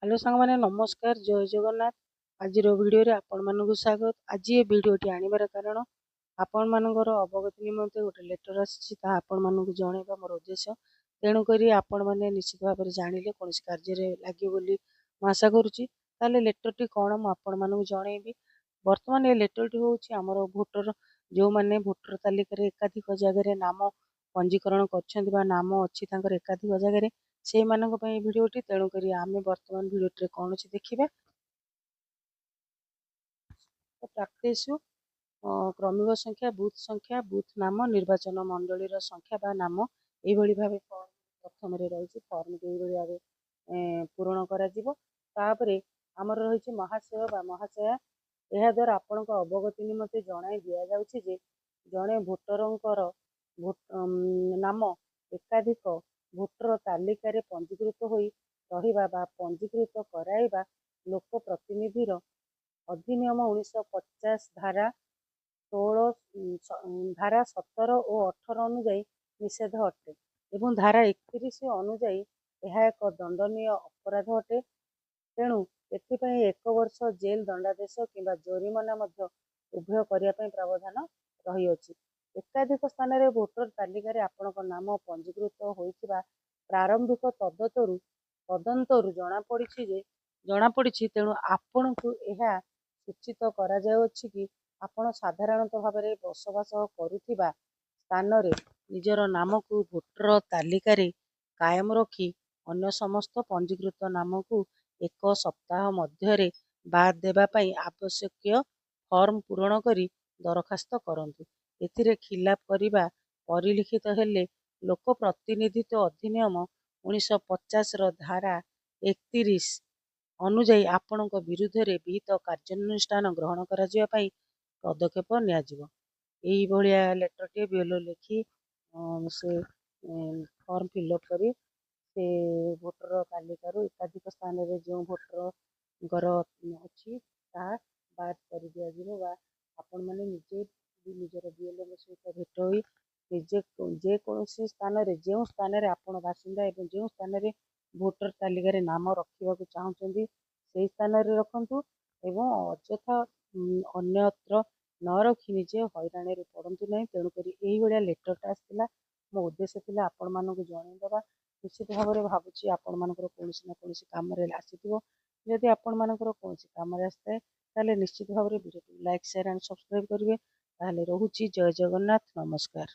Hello सांग माने नमस्कार जय जगन्नाथ। आज वीडियो रे आपण मानकु स्वागत। आज ये वीडियोटी आनिबार कारण आपण मानकर अवगति निमंते गोटे लेटर आसी ता आपण मानकु जणेबा मोर उद्देश्य। तेणु करी आपण माने निश्चित भाव जानिले कोनसी कार्य रे लागि बोली म आशा करूची। ताले लेटरटी कोन म आपण मानकु जणेबी। वर्तमान ये लेटरटी होउची हमर वोटर जो माने वोटर तालिका रे एकाधिक जगह रे नाम पंजीकरण करछन्ती बा नाम अछि तांकर एकाधिक जगह रे से मानक पई वीडियोटी। तेणु करी आमे वर्तमान वीडियोटी कौन अच्छी देखिए तो प्राक्टेश क्रमिक संख्या बुथ नाम निर्वाचन मंडलीर संख्या बा नाम यही भाव फर्म प्रथम रही फर्म को भाव पूरण कर आमर रही महाशय बा महाशया यह द्वारा आपण अवगति निमंते जणाई दि जाउछि जे जड़े भोटरंकर नाम एकाधिक भोटर तालिका रे पंजीकृत होई रहिबा बा पंजीकृत कराइबा लोक प्रतिनिधिर अधिनियम 1950 धारा 16 धारा 17 और 18 अनुଯାयी निषेध अटे एवं धारा 31 अनुଯାयी यह एक दंडनीय अपराध अटे। तेणु एथिपाई 1 वर्ष जेल दंडादेश किंबा जोरिमाना मध्य उभय करिया पई प्रावधान रही अछि। एकाधिक स्थान रे भोटर तालिका रे आपनक नाम पंजीकृत होइथिबा प्रारंभिक तदंतरु जना पड़ी तेणु आपण को यह सूचित करा जाउछि कि आपण साधारणतः भाव में बसवास करुथिबा स्थान रे निजर नाम को भोटर तालिका रे कायम रखी अन्य समस्त पंजीकृत नाम को 1 सप्ताह मध्य बाद देबा पई आवश्यक फॉर्म पूरण करी दरखास्त करंतु। एथिरे खिलाफ करिबा परिलिखित हेले लोक प्रतिनिधित्व अधिनियम 1950 रो धारा 31 अनुଯାयी आपणक विरुद्ध रे विहित कार्यानुष्ठान ग्रहण करा जिया पई पदक्षेप निया जिवो। एही भलिया लेटर टे बिलो लिखि से फॉर्म फिलअप करी से भोटर तालिका रो एकाधिक स्थान रे जो भोटर घर अच्छी ता बाद कर दिया जिवो बा आपण माने निजे निजर बीएलओ सहित भेट होई निजे जे कौन स्थान रे जो स्थान रे आपण बासिंदा एवं जो स्थान रे भोटर तालिका रे नाम रखिबा को चाहुचंदी से स्थान रे रखंतु एवं अଯଥା अन्यत्र न रखी निजे हैरान रे पड़ंतु नहीं। तेणु करी एही भलिया लेटरटा आसला मो उद्देश्य थिला आपण मानकु जणाई देबा। निश्चित भाव में भावुची आपण मानकर कोनसी ना कोनसी काम रे आसीथिबो। यदि आपण मानकर कोनसी काम रे आस्ते ताले निश्चित भाव में video like share and subscribe करिवे। ताले रहुची जय जगन्नाथ नमस्कार।